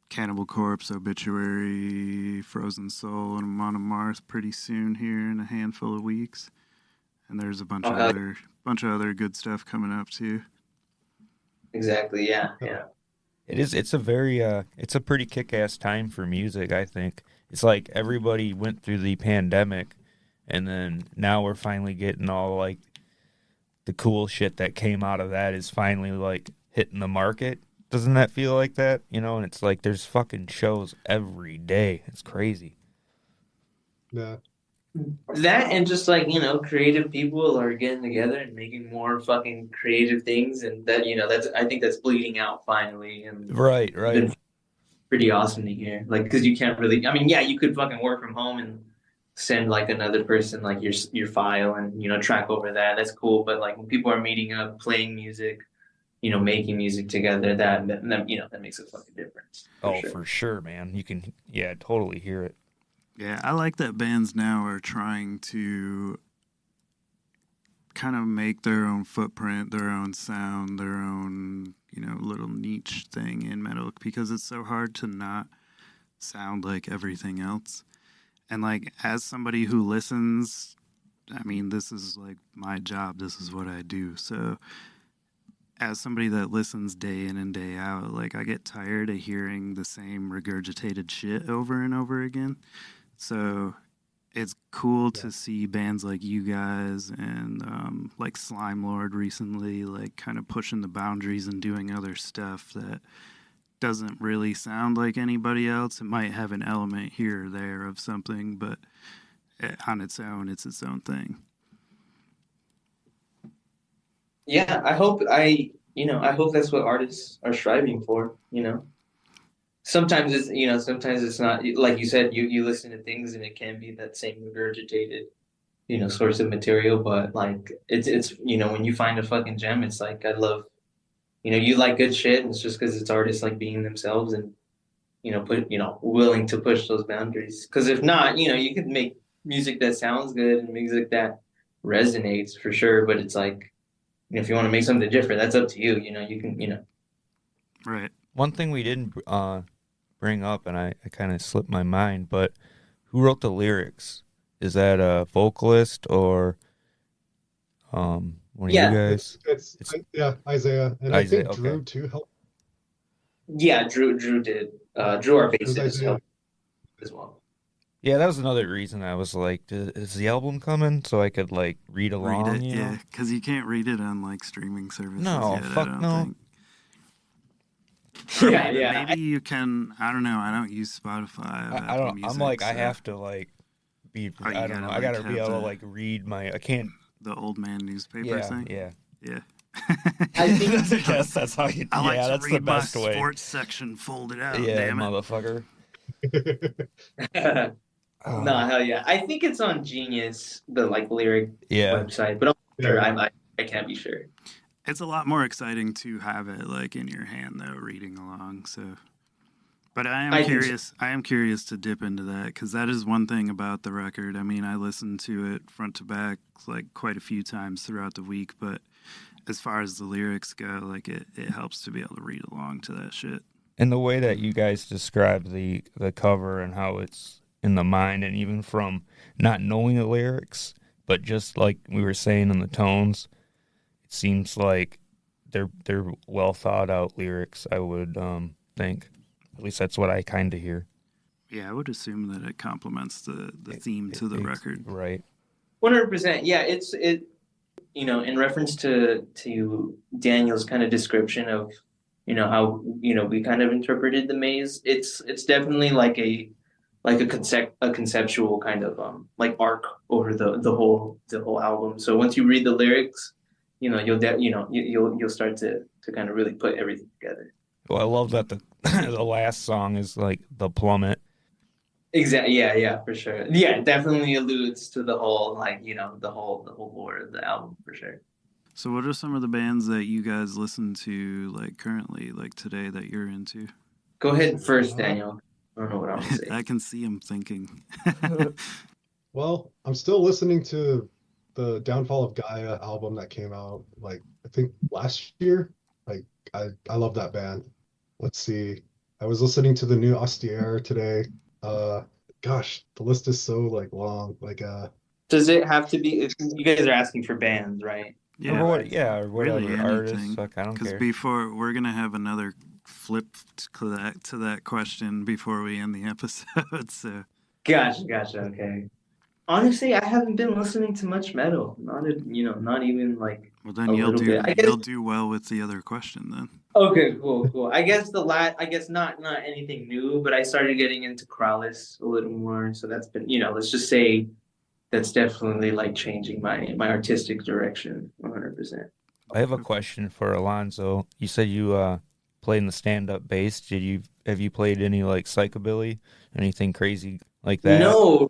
Cannibal Corpse, Obituary, Frozen Soul, and Amon Mars pretty soon here in a handful of weeks. And there's a bunch of other good stuff coming up too. Exactly. Yeah. Yeah. It is. It's a very. It's a pretty kick-ass time for music. I think it's like everybody went through the pandemic, and then now we're finally getting all like the cool shit that came out of that is finally like hitting the market. Doesn't that feel like that? And it's like there's fucking shows every day. It's crazy. Yeah. That and just like creative people are getting together and making more fucking creative things, and that's I think that's bleeding out finally, and Right. it's been pretty awesome to hear. Like, because you can't really. I mean, yeah, you could fucking work from home and send like another person like your file and track over that. That's cool, but like when people are meeting up, playing music, making music together, that makes a fucking difference. For sure, man. You can, totally hear it. Yeah, I like that bands now are trying to kind of make their own footprint, their own sound, their own, little niche thing in metal, because it's so hard to not sound like everything else. And like as somebody who listens, I mean, this is like my job. This is what I do. So as somebody that listens day in and day out, like I get tired of hearing the same regurgitated shit over and over again. So it's cool to see bands like you guys and like Slime Lord recently, like kind of pushing the boundaries and doing other stuff that doesn't really sound like anybody else. It might have an element here or there of something, but on its own, it's its own thing. Yeah, I hope that's what artists are striving for, you know. Sometimes sometimes it's not like you said, you listen to things and it can be that same regurgitated, source of material, but like it's when you find a fucking gem, it's like I love, you like good shit, and it's just because it's artists like being themselves and willing to push those boundaries. Because if not, you could make music that sounds good and music that resonates for sure, but it's like if you want to make something different, that's up to you. You can. Right. One thing we didn't bring up, and I kind of slipped my mind, but who wrote the lyrics? Is that a vocalist or one of you guys? It's Isaiah, and I Isaiah, think Drew okay. too helped. Yeah, Drew did. Drew, our It was bassist, Isaiah. helped as well. Yeah, that was another reason I was like, is the album coming? So I could like read along, Read it, you know? yeah, because you can't read it on like streaming services No, yet, fuck I don't no. think. Or Yeah, maybe, yeah. maybe you can. I don't know. I don't use Spotify. I have I Apple don't. Music, I'm like, I so have to like be. Oh, you I don't know. gotta, I like, gotta be have able to the- like read my. I can't. the old man newspaper Yeah, thing. yeah. Yeah. I think I guess that's how you. I like yeah, to that's read the my best way. sports section folded out. Yeah, Damn it. motherfucker. No, hell yeah. I think it's on Genius, the like lyric Yeah. website, but I'm not sure. Yeah. I can't be sure. It's a lot more exciting to have it like in your hand though, reading along. So, but I am I think so. curious. I am curious to dip into that because that is one thing about the record. I mean, I listened to it front to back like quite a few times throughout the week, but as far as the lyrics go, like it helps to be able to read along to that shit. And the way that you guys describe the cover and how it's in the mind, and even from not knowing the lyrics, but just like we were saying in the tones, it seems like they're well thought out lyrics. I would think, at least that's what I kind of hear. Yeah, I would assume that it complements the theme to the record. Right. 100%. Yeah, it in reference to Daniel's kind of description of how we kind of interpreted the maze. It's definitely like a conceptual kind of like arc over the whole album. So once you read the lyrics, you'll start to kind of really put everything together. Well, I love that the the last song is like the plummet. Exactly. Yeah, for sure. Yeah, it definitely alludes to the whole the whole lore of the album for sure. So, what are some of the bands that you guys listen to like currently, like today, that you're into? Go ahead first, Daniel. I don't know what I want to say. I can see him thinking. Well, I'm still listening to the Downfall of Gaia album that came out like I think last year. Like I love that band. Let's see. I was listening to the new Austere today. Gosh, the list is so like long. Like Does it have to be? You guys are asking for bands, right? Yeah, Or whatever really artist. anything. Fuck, I don't Because care. before we're gonna have another flip to that question before we end the episode. So Gotcha. Okay. Honestly, I haven't been listening to much metal. Not even like well, then a you'll little do bit. I guess. you'll do well with the other question then. Okay, cool. I guess I guess not anything new, but I started getting into Krallis a little more. So that's been, let's just say that's definitely like changing my artistic direction 100%. I have a question for Alonso. You said you played in the stand-up bass. Have you played any like psychobilly, anything crazy like that? No.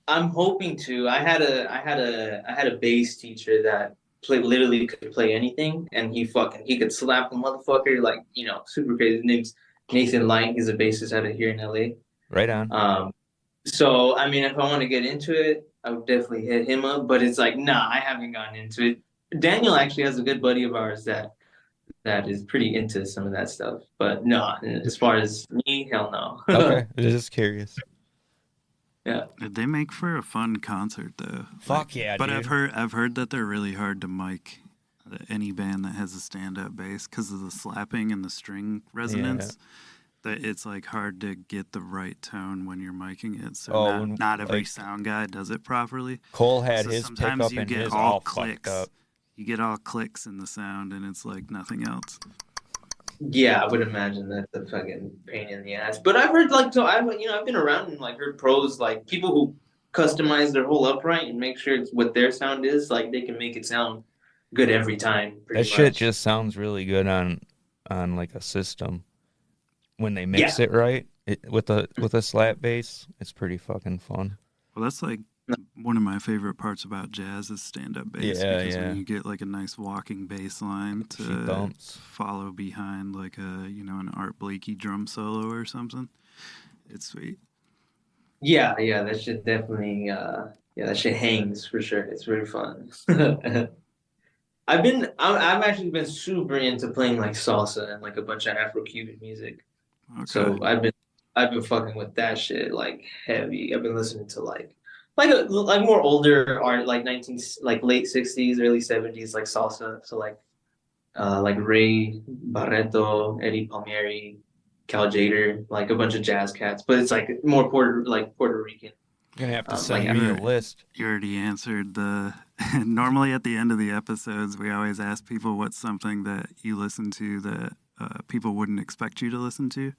I'm hoping to. I had a bass teacher that literally could play anything, and he could slap a motherfucker like super crazy. His name's Nathan Light. He's a bassist out of here in LA. Right on. So I mean, if I want to get into it, I would definitely hit him up. But it's like, nah, I haven't gotten into it. Daniel actually has a good buddy of ours that is pretty into some of that stuff. But no, as far as me, hell no. Okay, just curious. Yeah. They make for a fun concert though. Fuck yeah, But dude. I've heard that they're really hard to mic. any band that has a stand-up bass because of the slapping and the string resonance. That it's like hard to get the right tone when you're miking it. So not every sound guy does it properly. Cole had So his sometimes pickup you and get his all all clicks. fucked up. You get all clicks in the sound, and it's like nothing else. Yeah, I would imagine that's a fucking pain in the ass. But I've heard I've been around and like heard pros, like people who customize their whole upright and make sure it's what their sound is, like they can make it sound good every time. That shit just sounds really good on like a system when they mix it right with a slap bass. It's pretty fucking fun. Well, that's like one of my favorite parts about jazz is stand-up bass. Because when you get like a nice walking bass line to follow behind like an Art Blakey drum solo or something, it's sweet. Yeah, that shit definitely that shit hangs for sure. It's really fun. I've actually been super into playing like salsa and like a bunch of Afro-Cuban music. Okay. So I've been fucking with that shit like heavy. I've been listening to like more older art, like late 60s, early 70s, like salsa. So like Ray Barreto, Eddie Palmieri, Cal Jader, like a bunch of jazz cats. But it's like more Puerto Rican. You're gonna have to send me a list. You already answered the. Normally at the end of the episodes, we always ask people what's something that you listen to that people wouldn't expect you to listen to,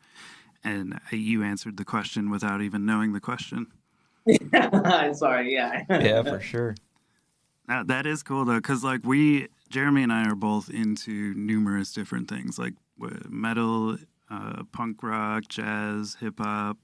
and you answered the question without even knowing the question. Sorry, yeah. Yeah, for sure. Now, that is cool though, because like Jeremy and I are both into numerous different things, like metal, punk rock, jazz, hip hop.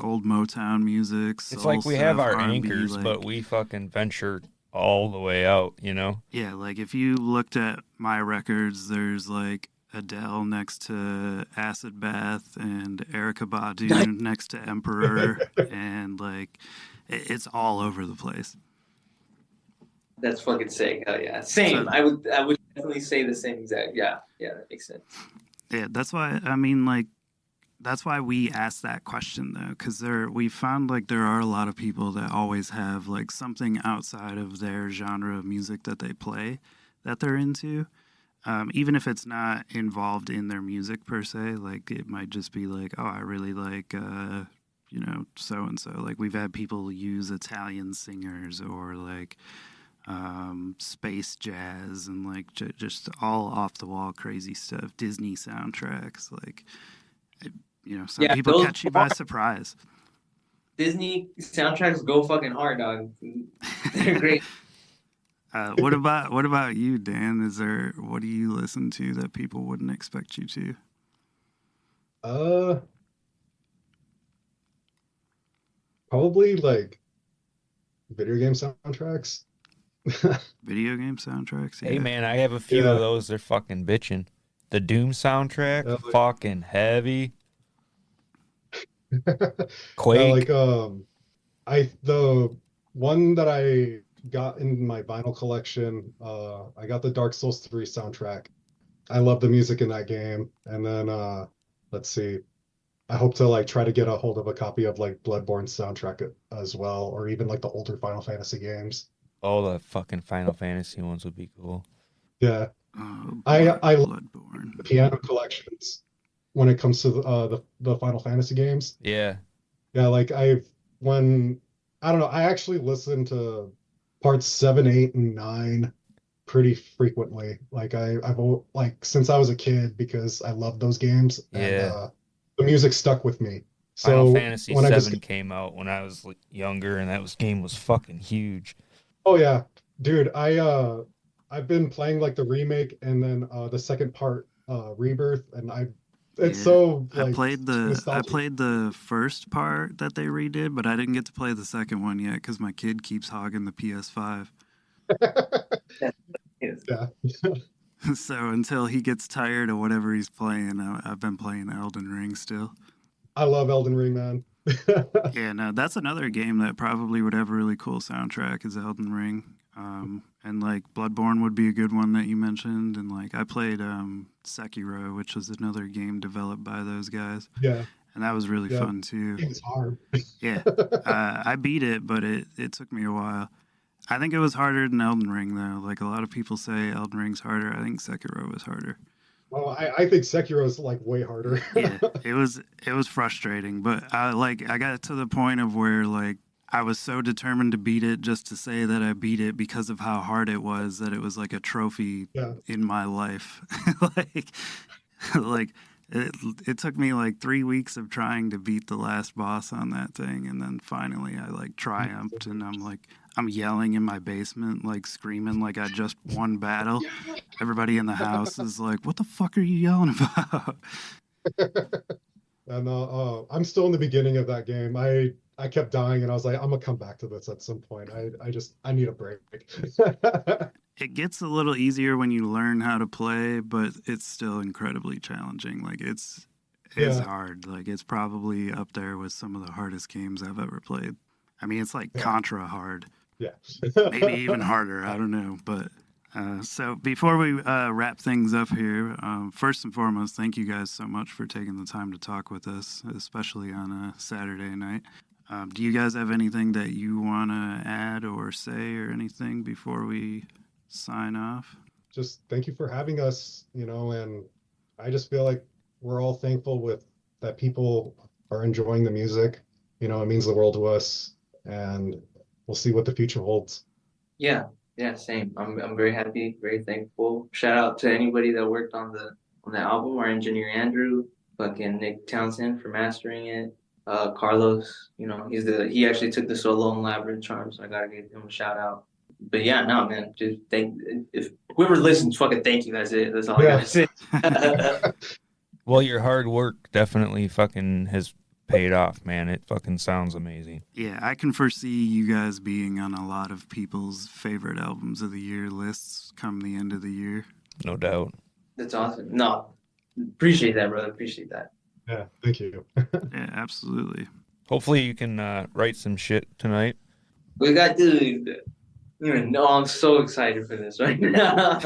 Old Motown music. It's like we have our R&B, anchors, but we fucking venture all the way out, you know? Yeah, like if you looked at my records, there's like Adele next to Acid Bath and Erykah Badu next to Emperor, and like it's all over the place. That's fucking sick. Hell yeah. Same. So, I would definitely say the same exact. Yeah, that makes sense. Yeah, that's why that's why we asked that question though, because we found like there are a lot of people that always have like something outside of their genre of music that they play that they're into, even if it's not involved in their music per se. Like it might just be like, oh, I really like so and so. Like we've had people use Italian singers or like space jazz and like just all off the wall crazy stuff. Disney soundtracks, like. Some people catch you by surprise. Disney soundtracks go fucking hard, dog. They're great. What about you, Dan? What do you listen to that people wouldn't expect you to? Probably like video game soundtracks. Video game soundtracks? Yeah. Hey man, I have a few of those. They're fucking bitching. The Doom soundtrack, fucking heavy. Quake. The one that I got in my vinyl collection, I got the Dark Souls 3 soundtrack. I love the music in that game. And then let's see, I hope to like try to get a hold of a copy of like Bloodborne soundtrack as well, or even like the older Final Fantasy games. Oh, the fucking Final Fantasy ones would be cool. Yeah. I love the piano collections when it comes to the Final Fantasy games. Yeah. Yeah, like I don't know, I actually listen to parts 7, 8, and 9 pretty frequently. Like I've like since I was a kid because I love those games. Yeah. And the music stuck with me. Final Fantasy 7 came out when I was younger, and that game was fucking huge. Oh yeah, dude, I've been playing like the remake and then the second part, Rebirth, and so like I played the first part that they redid, but I didn't get to play the second one yet because my kid keeps hogging the PS5. Yeah. So until he gets tired of whatever he's playing, I've been playing Elden Ring still. I love Elden Ring, man. Yeah, no, that's another game that probably would have a really cool soundtrack is Elden Ring. And like Bloodborne would be a good one that you mentioned. And like I played Sekiro, which was another game developed by those guys. Yeah. And that was really fun too. It's hard. Yeah. I beat it, but it took me a while. I think it was harder than Elden Ring, though. Like, a lot of people say Elden Ring's harder. I think Sekiro was harder. Well, I think Sekiro's like way harder. Yeah, it was frustrating, but I got to the point of where like I was so determined to beat it just to say that I beat it because of how hard it was that it was like a trophy Yeah. in my life. like like it took me like 3 weeks of trying to beat the last boss on that thing, and then finally I like triumphed, and I'm yelling in my basement, like screaming like I just won battle. Everybody in the house is like, "What the fuck are you yelling about?" And I'm still in the beginning of that game. I kept dying, and I was like, I'm gonna come back to this at some point. I need a break. It gets a little easier when you learn how to play, but it's still incredibly challenging. Like it's Yeah. hard. Like it's probably up there with some of the hardest games I've ever played. I mean, it's like Yeah. Contra hard, Yeah. maybe even harder. I don't know. But so before we wrap things up here, first and foremost, thank you guys so much for taking the time to talk with us, especially on a Saturday night. Do you guys have anything that you want to add or say or anything before we sign off? Just thank you for having us, and I just feel like we're all thankful with that people are enjoying the music. It means the world to us, and we'll see what the future holds. Yeah, yeah, same. I'm very happy, very thankful. Shout out to anybody that worked on the album. Our engineer Andrew, fucking Nick Townsend for mastering it. Carlos, he actually took the solo on Labyrinth Charm, so I gotta give him a shout out. But yeah, no, man, just if whoever listens, fucking thank you. That's it. That's all I Yeah. gotta say. Well, your hard work definitely fucking has paid off, man. It fucking sounds amazing. Yeah, I can foresee you guys being on a lot of people's favorite albums of the year lists come the end of the year. No doubt. That's awesome. No, appreciate that, brother. Appreciate that. Yeah, thank you. Yeah, absolutely. Hopefully you can write some shit tonight. We got to. No, I'm so excited for this right now.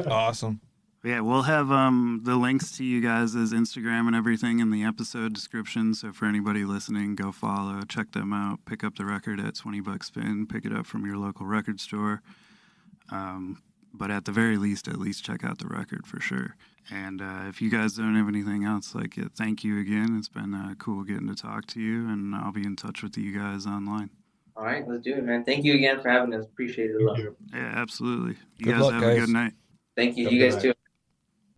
Awesome. Yeah, we'll have the links to you guys' Instagram and everything in the episode description. So for anybody listening, go follow, check them out, pick up the record at $20 spin, pick it up from your local record store. But at the very least, at least check out the record for sure. And if you guys don't have anything else, thank you again. It's been cool getting to talk to you, and I'll be in touch with you guys online. All right, let's do it, man. Thank you again for having us. Appreciate it a lot. Thank you. Yeah, absolutely. You Good guys luck, have guys. a good night. Thank you. Have You a good guys night. too.